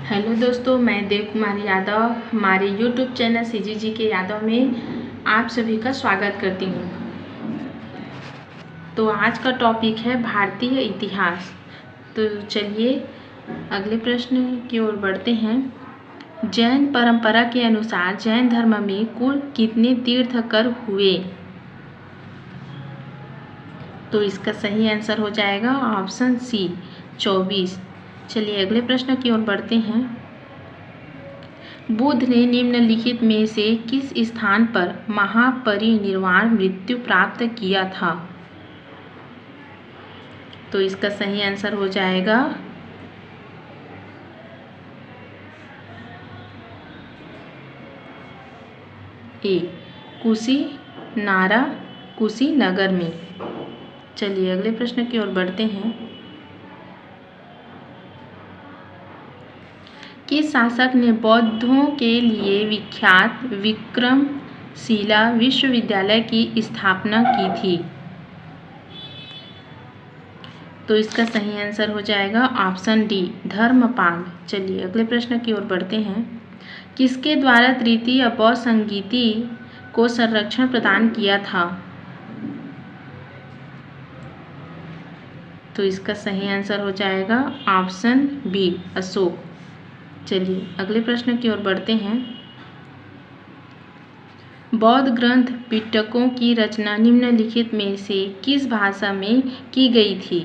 Hello दोस्तों, मैं देव कुमारी यादव हमारे यूट्यूब चैनल सीजीजी के यादव में आप सभी का स्वागत करती हूँ। तो आज का टॉपिक है भारतीय इतिहास। तो चलिए अगले प्रश्न की ओर बढ़ते हैं। जैन परंपरा के अनुसार जैन धर्म में कुल कितने तीर्थंकर हुए? तो इसका सही आंसर हो जाएगा ऑप्शन सी 24। चलिए अगले प्रश्न की ओर बढ़ते हैं। बुद्ध ने निम्नलिखित में से किस स्थान पर महापरिनिर्वाण मृत्यु प्राप्त किया था? तो इसका सही आंसर हो जाएगा ए कुशीनगर में। चलिए अगले प्रश्न की ओर बढ़ते हैं। किस शासक ने बौद्धों के लिए विख्यात विक्रमशिला विश्वविद्यालय की स्थापना की थी? तो इसका सही आंसर हो जाएगा ऑप्शन डी धर्मपाल। चलिए अगले प्रश्न की ओर बढ़ते हैं। किसके द्वारा तृतीय बौद्ध संगीति को संरक्षण प्रदान किया था? तो इसका सही आंसर हो जाएगा ऑप्शन बी अशोक। चलिए अगले प्रश्न की ओर बढ़ते हैं। बौद्ध ग्रंथ पिटकों की रचना निम्नलिखित में से किस भाषा में की गई थी?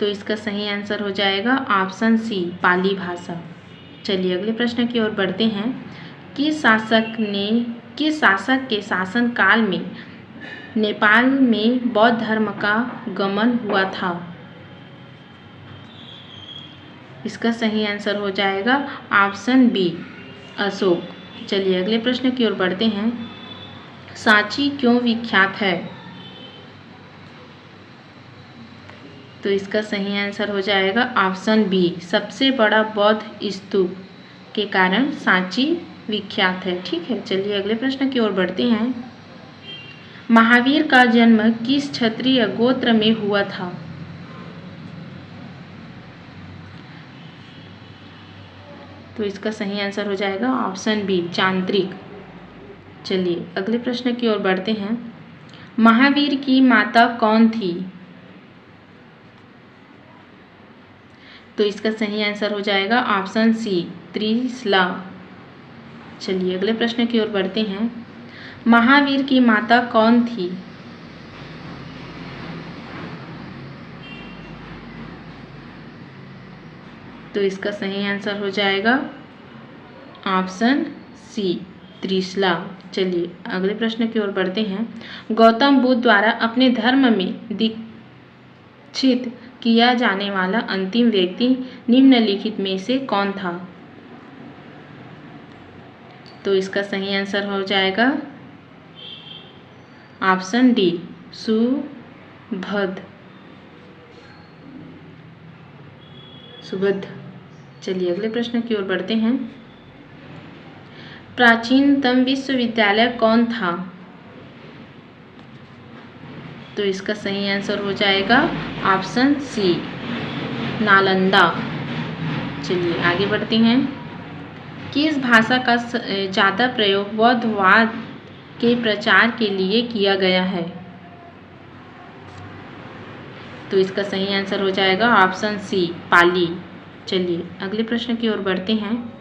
तो इसका सही आंसर हो जाएगा ऑप्शन सी पाली भाषा। चलिए अगले प्रश्न की ओर बढ़ते हैं। किस शासक के शासन काल में नेपाल में बौद्ध धर्म का गमन हुआ था? इसका सही आंसर हो जाएगा ऑप्शन बी अशोक। चलिए अगले प्रश्न की ओर बढ़ते हैं। सांची क्यों विख्यात है? तो इसका सही आंसर हो जाएगा ऑप्शन बी सबसे बड़ा बौद्ध स्तूप के कारण सांची विख्यात है। ठीक है, चलिए अगले प्रश्न की ओर बढ़ते हैं। महावीर का जन्म किस क्षत्रिय गोत्र में हुआ था? तो इसका सही आंसर हो जाएगा ऑप्शन बी चांद्रिक। चलिए अगले प्रश्न की ओर बढ़ते हैं। महावीर की माता कौन थी? तो इसका सही आंसर हो जाएगा ऑप्शन सी त्रिशला। चलिए अगले प्रश्न की ओर बढ़ते हैं। महावीर की माता कौन थी? तो इसका सही आंसर हो जाएगा ऑप्शन सी त्रिशला। चलिए अगले प्रश्न की ओर बढ़ते हैं। गौतम बुद्ध द्वारा अपने धर्म में दीक्षित किया जाने वाला अंतिम व्यक्ति निम्नलिखित में से कौन था? तो इसका सही आंसर हो जाएगा ऑप्शन डी सुबुद्ध। चलिए अगले प्रश्न की ओर बढ़ते हैं। प्राचीनतम विश्वविद्यालय कौन था? तो इसका सही आंसर हो जाएगा ऑप्शन सी नालंदा। चलिए आगे बढ़ते हैं। किस भाषा का ज़्यादा प्रयोग बौद्धवाद के प्रचार के लिए किया गया है? तो इसका सही आंसर हो जाएगा ऑप्शन सी पाली। चलिए अगले प्रश्न की ओर बढ़ते हैं।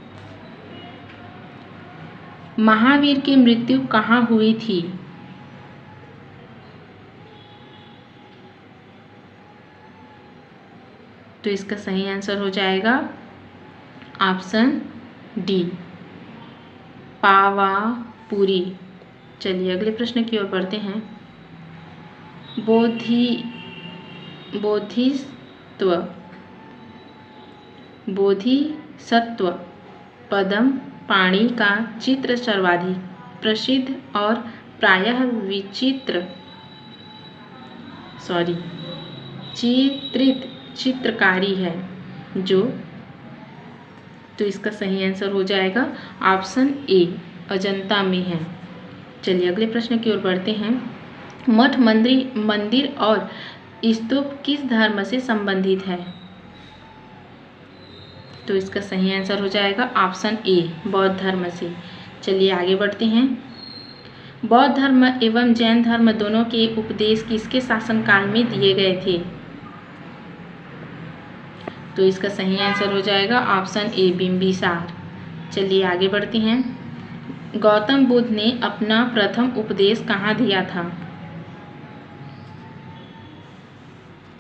महावीर की मृत्यु कहाँ हुई थी? तो इसका सही आंसर हो जाएगा ऑप्शन डी पावापुरी। चलिए अगले प्रश्न की ओर बढ़ते हैं। बोधिसत्व पद्म पाणि का चित्र सर्वाधिक प्रसिद्ध और प्रायः चित्रित चित्रकारी है जो? तो इसका सही आंसर हो जाएगा ऑप्शन ए अजंता में है। चलिए अगले प्रश्न की ओर बढ़ते हैं। मठ मंदिर और स्तूप किस धर्म से संबंधित है? तो इसका सही आंसर हो जाएगा ऑप्शन ए, बौद्ध धर्म से। चलिए आगे बढ़ते हैं। बौद्ध धर्म एवं जैन धर्म दोनों के उपदेश किसके शासनकाल में दिए गए थे? तो इसका सही आंसर हो जाएगा ऑप्शन ए, बिंबिसार। चलिए आगे बढ़ते हैं। गौतम बुद्ध ने अपना प्रथम उपदेश कहाँ दिया था?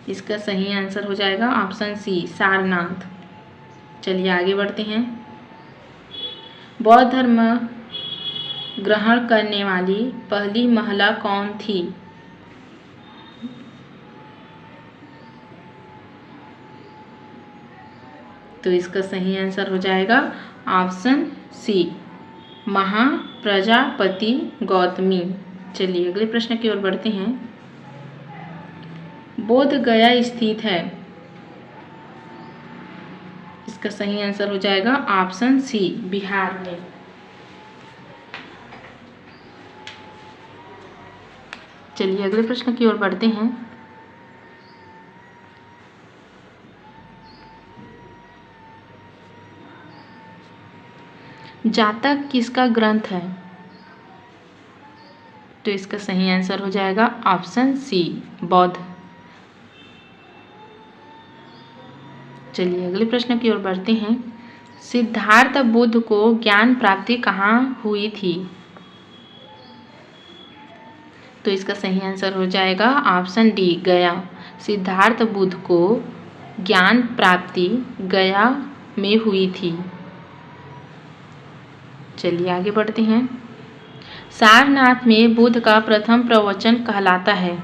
इसका सही आंसर हो जाएगा ऑप्शन सी, सारनाथ। चलिए आगे बढ़ते हैं। बौद्ध धर्म ग्रहण करने वाली पहली महिला कौन थी? तो इसका सही आंसर हो जाएगा ऑप्शन सी, महाप्रजापति गौतमी। चलिए अगले प्रश्न की ओर बढ़ते हैं। बोध गया स्थित है, इसका सही आंसर हो जाएगा ऑप्शन सी, बिहार में। चलिए अगले प्रश्न की ओर बढ़ते हैं। जातक किसका ग्रंथ है? तो इसका सही आंसर हो जाएगा ऑप्शन सी, बौद्ध। चलिए अगले प्रश्न की ओर बढ़ते हैं। सिद्धार्थ बुद्ध को ज्ञान प्राप्ति कहाँ हुई थी? तो इसका सही आंसर हो जाएगा ऑप्शन डी, गया। सिद्धार्थ बुद्ध को ज्ञान प्राप्ति गया में हुई थी। चलिए आगे बढ़ते हैं। सारनाथ में बुद्ध का प्रथम प्रवचन कहलाता है।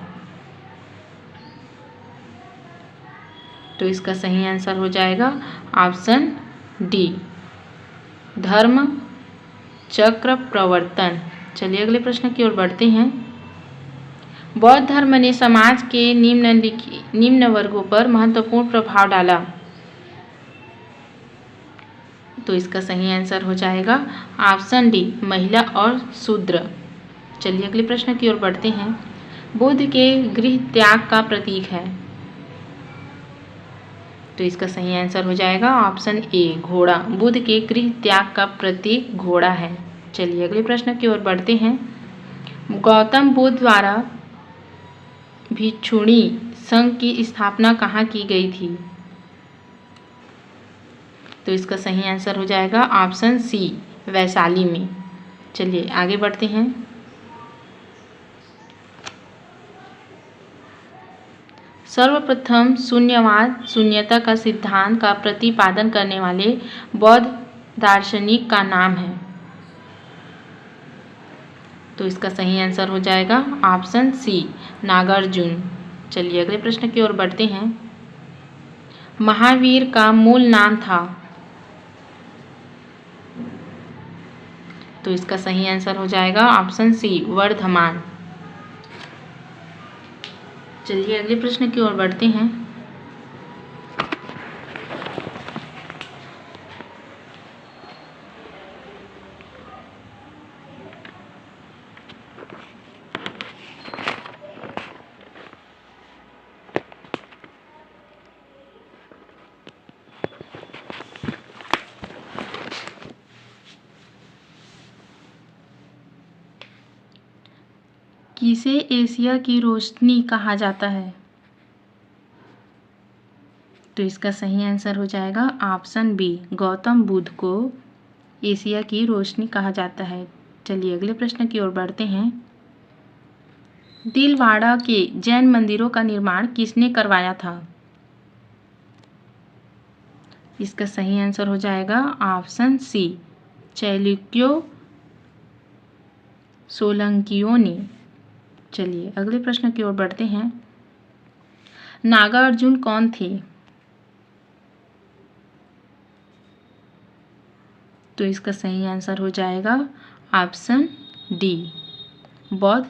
तो इसका सही आंसर हो जाएगा ऑप्शन डी, धर्म चक्र प्रवर्तन। चलिए अगले प्रश्न की ओर बढ़ते हैं। बौद्ध धर्म ने समाज के निम्न वर्गों पर महत्वपूर्ण प्रभाव डाला। तो इसका सही आंसर हो जाएगा ऑप्शन डी, महिला और शूद्र। चलिए अगले प्रश्न की ओर बढ़ते हैं। बुद्ध के गृह त्याग का प्रतीक है। तो इसका सही आंसर हो जाएगा ऑप्शन ए, घोड़ा। बुद्ध के गृह त्याग का प्रतीक घोड़ा है। चलिए अगले प्रश्न की ओर बढ़ते हैं। गौतम बुद्ध द्वारा भिक्षुणी संघ की स्थापना कहाँ की गई थी? तो इसका सही आंसर हो जाएगा ऑप्शन सी, वैशाली में। चलिए आगे बढ़ते हैं। सर्वप्रथम शून्यवाद शून्यता का सिद्धांत का प्रतिपादन करने वाले बौद्ध दार्शनिक का नाम है। तो इसका सही आंसर हो जाएगा ऑप्शन सी, नागार्जुन। चलिए अगले प्रश्न की ओर बढ़ते हैं। महावीर का मूल नाम था। तो इसका सही आंसर हो जाएगा ऑप्शन सी, वर्धमान। चलिए अगले प्रश्न की ओर बढ़ते हैं। किसे एशिया की रोशनी कहा जाता है? तो इसका सही आंसर हो जाएगा ऑप्शन बी, गौतम बुद्ध को एशिया की रोशनी कहा जाता है। चलिए अगले प्रश्न की ओर बढ़ते हैं। दिलवाड़ा के जैन मंदिरों का निर्माण किसने करवाया था? इसका सही आंसर हो जाएगा ऑप्शन सी, चालुक्यों सोलंकियों ने। चलिए अगले प्रश्न की ओर बढ़ते हैं। नागार्जुन कौन थे? तो इसका सही आंसर हो जाएगा ऑप्शन डी, बौद्ध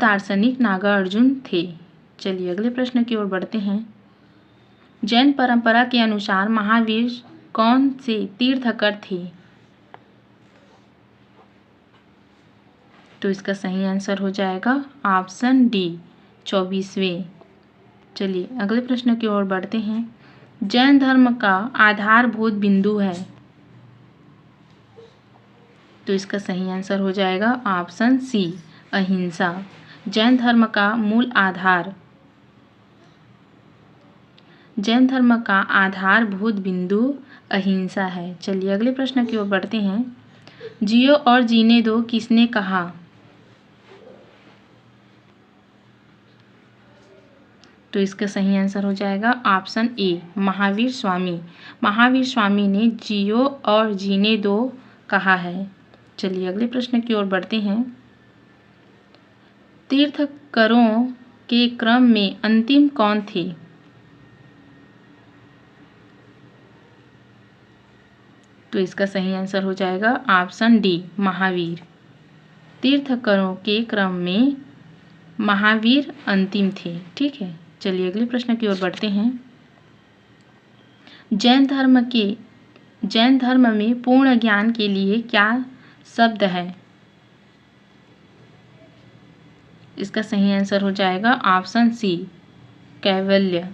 दार्शनिक नागार्जुन थे। चलिए अगले प्रश्न की ओर बढ़ते हैं। जैन परंपरा के अनुसार महावीर कौन से तीर्थंकर थे? तो इसका सही आंसर हो जाएगा ऑप्शन डी, 24वें। चलिए अगले प्रश्न की ओर बढ़ते हैं। जैन धर्म का आधारभूत बिंदु है? तो इसका सही आंसर हो जाएगा ऑप्शन सी, अहिंसा। जैन धर्म का मूल आधार, जैन धर्म का आधारभूत बिंदु अहिंसा है। चलिए अगले प्रश्न की ओर बढ़ते हैं। जियो और जीने दो किसने कहा? तो इसका सही आंसर हो जाएगा ऑप्शन ए, महावीर स्वामी। महावीर स्वामी ने जियो और जीने दो कहा है। चलिए अगले प्रश्न की ओर बढ़ते हैं। तीर्थंकरों के क्रम में अंतिम कौन थे? तो इसका सही आंसर हो जाएगा ऑप्शन डी, महावीर। तीर्थंकरों के क्रम में महावीर अंतिम थे। ठीक है, चलिए अगले प्रश्न की ओर बढ़ते हैं। जैन धर्म में पूर्ण ज्ञान के लिए क्या शब्द है? इसका सही आंसर हो जाएगा ऑप्शन सी, कैवल्य।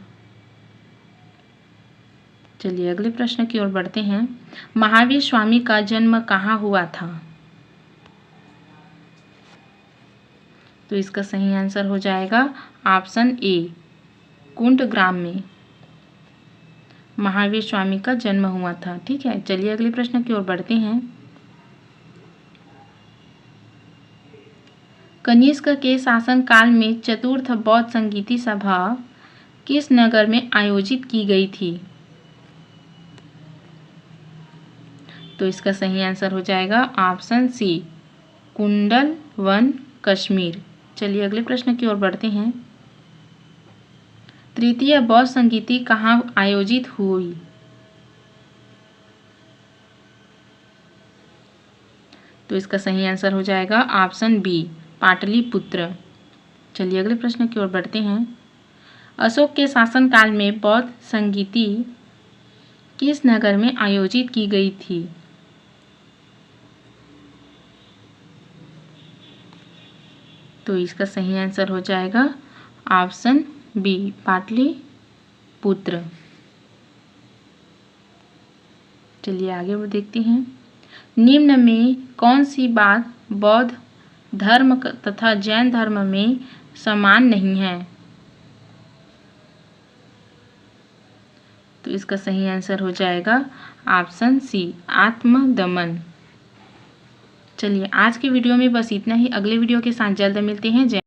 चलिए अगले प्रश्न की ओर बढ़ते हैं। महावीर स्वामी का जन्म कहाँ हुआ था? तो इसका सही आंसर हो जाएगा ऑप्शन ए, कुंडग्राम में महावीर स्वामी का जन्म हुआ था। ठीक है, चलिए अगले प्रश्न की ओर बढ़ते हैं। कनिष्क के शासनकाल में चतुर्थ बौद्ध संगीति सभा किस नगर में आयोजित की गई थी? तो इसका सही आंसर हो जाएगा ऑप्शन सी, कुंडलवन, कश्मीर। चलिए अगले प्रश्न की ओर बढ़ते हैं। तृतीय बौद्ध संगीति कहाँ आयोजित हुई? तो इसका सही आंसर हो जाएगा ऑप्शन बी, पाटलिपुत्र। चलिए अगले प्रश्न की ओर बढ़ते हैं। अशोक के शासनकाल में बौद्ध संगीति किस नगर में आयोजित की गई थी? तो इसका सही आंसर हो जाएगा ऑप्शन बी, पाटलिपुत्र। चलिए आगे वो देखते हैं। निम्न में कौन सी बात बौद्ध धर्म तथा जैन धर्म में समान नहीं है? तो इसका सही आंसर हो जाएगा ऑप्शन सी, आत्मदमन। चलिए आज के वीडियो में बस इतना ही। अगले वीडियो के साथ जल्द मिलते हैं। जय